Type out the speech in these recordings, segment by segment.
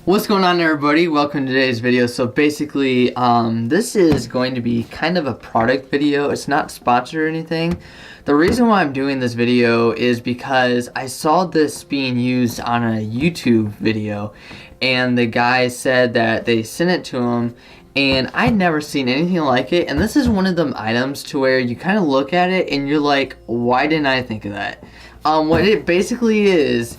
What's going on, everybody? Welcome to today's video. So basically, this is going to be kind of a product video. It's not sponsored or anything. The reason why I'm doing this video is because I saw this being used on a YouTube video, and the guy said that they sent it to him, and I'd never seen anything like it. And this is one of them items to where you kind of look at it and you're like, why didn't I think of that? What it basically is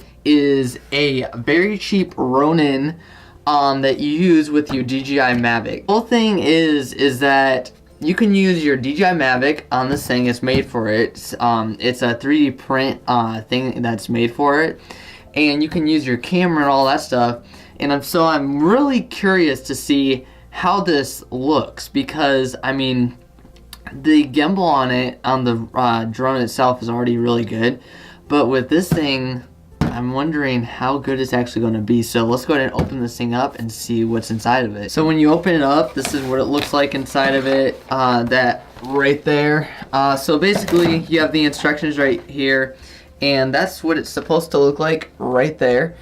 a very cheap Ronin that you use with your DJI Mavic. The whole thing is that you can use your DJI Mavic on this thing. It's made for it. It's a 3D print thing that's made for it, and you can use your camera and all that stuff. And so I'm really curious to see how this looks, because I mean, the gimbal on it, on the drone itself, is already really good, but with this thing, I'm wondering how good it's actually going to be. So let's go ahead and open this thing up and see what's inside of it. So when you open it up, this is what it looks like inside of it. That right there. So basically, you have the instructions right here, and that's what it's supposed to look like right there.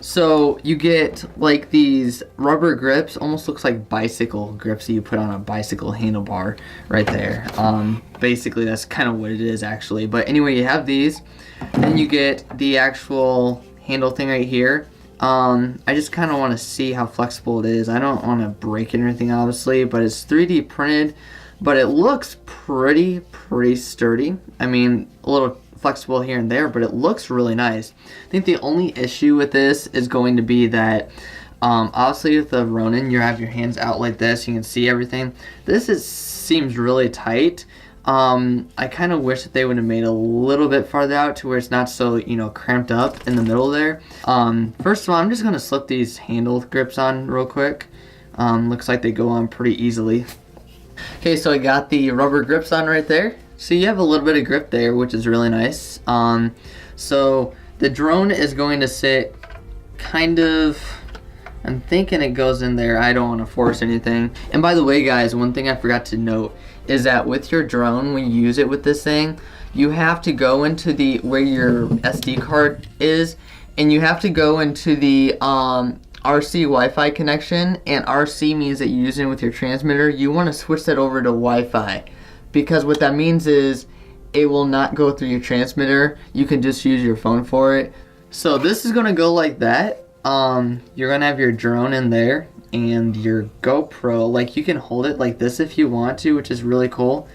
So you get like these rubber grips, almost looks like bicycle grips that you put on a bicycle handlebar right there. Basically that's kind of what it is actually. But anyway, you have these, then you get the actual handle thing right here. I just kind of want to see how flexible it is. I don't want to break it or anything, obviously, but it's 3D printed, but it looks pretty sturdy. I mean, a little flexible here and there, but it looks really nice. I think the only issue with this is going to be that obviously with the Ronin, you have your hands out like this, you can see everything. This seems really tight. I kind of wish that they would have made a little bit farther out to where it's not so, you know, cramped up in the middle there. First of all, I'm just going to slip these handle grips on real quick. Looks like they go on pretty easily. Okay, so I got the rubber grips on right there. So you have a little bit of grip there, which is really nice. So the drone is going to sit kind of, I'm thinking it goes in there. I don't want to force anything. And by the way, guys, one thing I forgot to note is that with your drone, when you use it with this thing, you have to go into the, where your SD card is, and you have to go into the RC Wi-Fi connection, and RC means that you're using it with your transmitter. You want to switch that over to Wi-Fi, because what that means is it will not go through your transmitter. You can just use your phone for it. So this is gonna go like that. You're gonna have your drone in there and your GoPro. Like, you can hold it like this if you want to, which is really cool,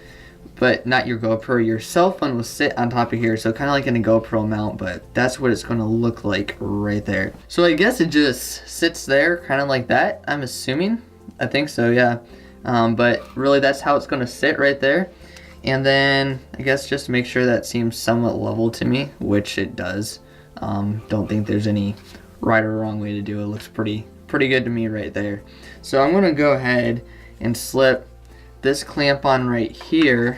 but not your GoPro. Your cell phone will sit on top of here, so kind of like in a GoPro mount, but that's what it's gonna look like right there. So I guess it just sits there kind of like that, I'm assuming. I think so, yeah. But really that's how it's gonna sit right there. And then I guess just make sure that seems somewhat level to me, which it does. Don't think there's any right or wrong way to do it. It looks pretty good to me right there. So I'm gonna go ahead and slip this clamp on right here.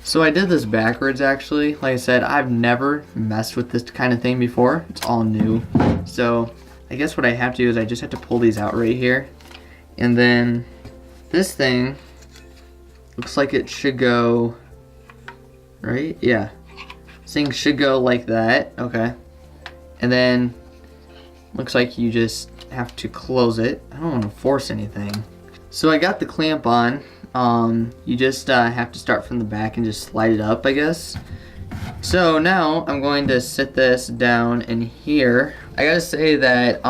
So I did this backwards actually. Like I said, I've never messed with this kind of thing before. It's all new. So I guess what I have to do is I just have to pull these out right here. And then this thing looks like it should go right. Yeah, this thing should go like that. Okay, and then looks like you just have to close it. I don't want to force anything. So I got the clamp on. You just have to start from the back and just slide it up, I guess. So now I'm going to sit this down in here. I gotta say that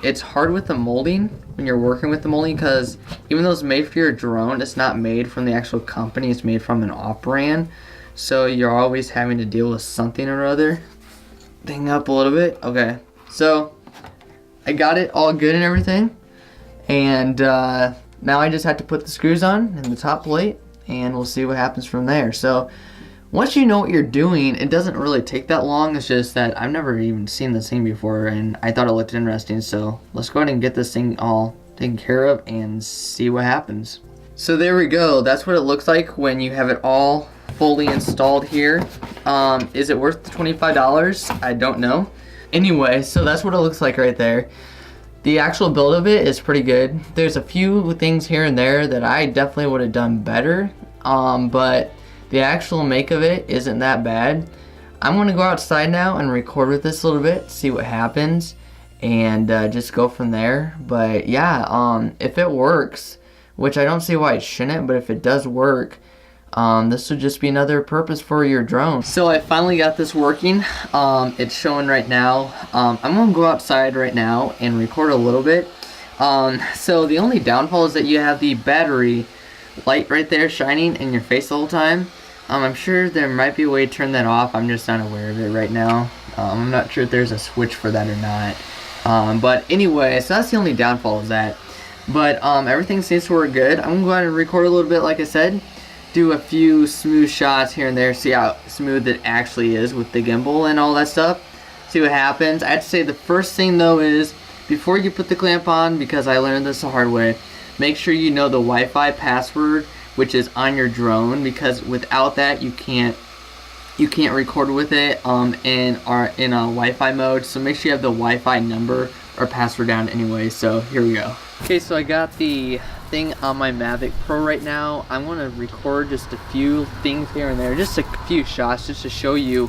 it's hard with the molding when you're working with the molding, because even though it's made for your drone, it's not made from the actual company. It's made from an off-brand, so you're always having to deal with something or other. Thing up a little bit. Okay, so I got it all good and everything, and now I just have to put the screws on in the top plate, and we'll see what happens from there. So once you know what you're doing, it doesn't really take that long. It's just that I've never even seen this thing before, and I thought it looked interesting. So let's go ahead and get this thing all taken care of and see what happens. So there we go. That's what it looks like when you have it all fully installed here. Is it worth the $25? I don't know. Anyway, so that's what it looks like right there. The actual build of it is pretty good. There's a few things here and there that I definitely would have done better, but the actual make of it isn't that bad. I'm gonna go outside now and record with this a little bit, see what happens, and just go from there. But yeah, if it works, which I don't see why it shouldn't, but if it does work, this would just be another purpose for your drone. So I finally got this working. It's showing right now. I'm gonna go outside right now and record a little bit. So the only downfall is that you have the battery light right there shining in your face the whole time. I'm sure there might be a way to turn that off. I'm just not aware of it right now. I'm not sure if there's a switch for that or not. But anyway, so that's the only downfall of that. But everything seems to work good. I'm going to go ahead and record a little bit, like I said. Do a few smooth shots here and there. See how smooth it actually is with the gimbal and all that stuff. See what happens. I have to say the first thing though is, before you put the clamp on, because I learned this the hard way, make sure you know the Wi-Fi password, which is on your drone, because without that you can't record with it in a Wi-Fi mode. So make sure you have the Wi-Fi number or password down anyway. So here we go. Okay, so I got the thing on my Mavic Pro right now. I'm gonna record just a few things here and there, just a few shots, just to show you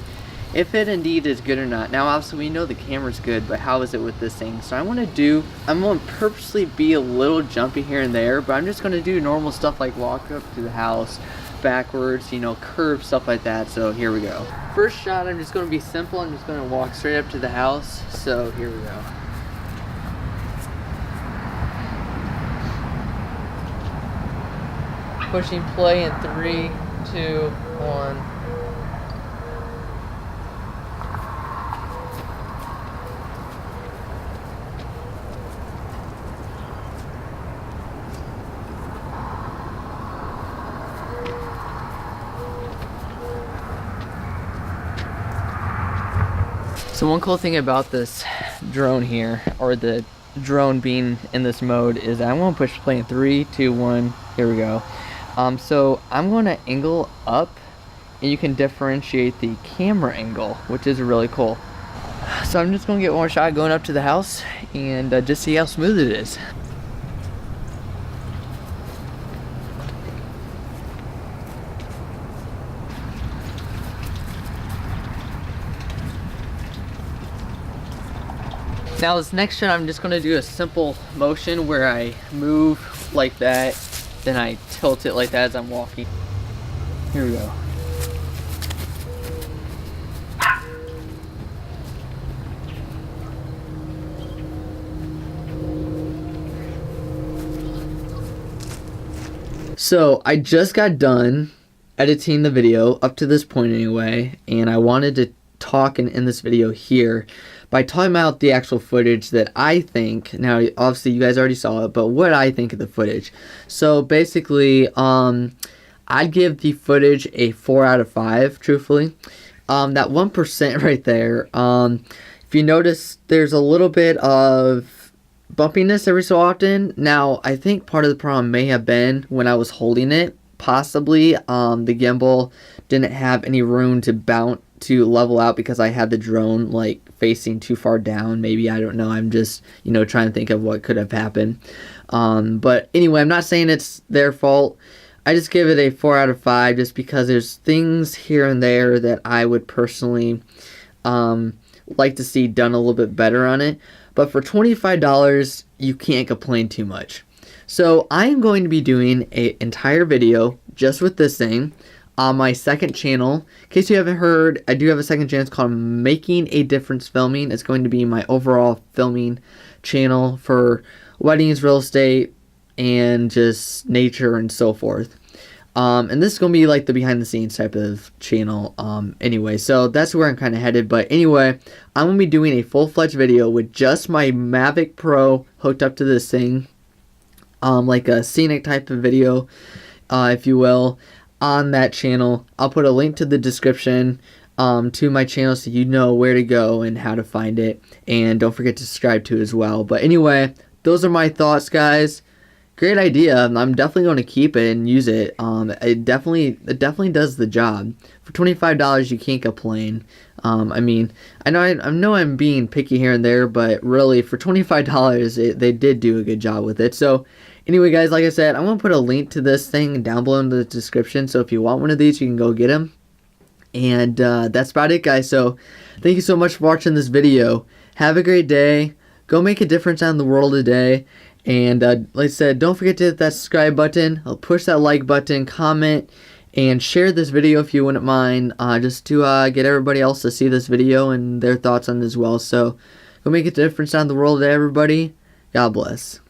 if it indeed is good or not. Now obviously we know the camera's good, but how is it with this thing? So I'm gonna purposely be a little jumpy here and there, but I'm just gonna do normal stuff like walk up to the house backwards, you know, curve, stuff like that. So here we go. First shot, I'm just gonna be simple. I'm just gonna walk straight up to the house. So here we go. Pushing play in 3, 2, 1. So one cool thing about this drone here, or the drone being in this mode, is I'm going to push play in 3, 2, 1. Here we go. So I'm going to angle up, and you can differentiate the camera angle, which is really cool. So I'm just going to get one shot going up to the house and just see how smooth it is. Now this next shot, I'm just going to do a simple motion where I move like that, then I tilt it like that as I'm walking. Here we go. So I just got done editing the video up to this point anyway, and I wanted to talk in this video here by talking about the actual footage that I think, now obviously you guys already saw it, but what I think of the footage. So basically, I'd give the footage a 4 out of 5, truthfully. That 1% right there, if you notice, there's a little bit of bumpiness every so often. Now, I think part of the problem may have been when I was holding it. Possibly, the gimbal didn't have any room to level out because I had the drone like facing too far down. Maybe, I don't know. I'm just, you know, trying to think of what could have happened. But anyway, I'm not saying it's their fault. I just give it a 4 out of 5 just because there's things here and there that I would personally like to see done a little bit better on it. But for $25, you can't complain too much. So I am going to be doing an entire video just with this thing on my second channel. In case you haven't heard, I do have a second channel. It's called Making a Difference Filming. It's going to be my overall filming channel for weddings, real estate, and just nature and so forth. And this is going to be like the behind the scenes type of channel anyway. So that's where I'm kind of headed. But anyway, I'm going to be doing a full-fledged video with just my Mavic Pro hooked up to this thing. Like a scenic type of video, if you will, on that channel. I'll put a link to the description to my channel so you know where to go and how to find it. And don't forget to subscribe to it as well. But anyway, those are my thoughts, guys. Great idea. I'm definitely going to keep it and use it. It definitely does the job. For $25, you can't complain. I mean, I know I'm being picky here and there, but really for $25, they did do a good job with it. So anyway, guys, like I said, I'm going to put a link to this thing down below in the description. So if you want one of these, you can go get them. And that's about it, guys. So thank you so much for watching this video. Have a great day. go make a difference out in the world today. And like I said, don't forget to hit that subscribe button, push that like button, comment, and share this video if you wouldn't mind, just to get everybody else to see this video and their thoughts on it as well. So go make a difference out in the world today, everybody. God bless.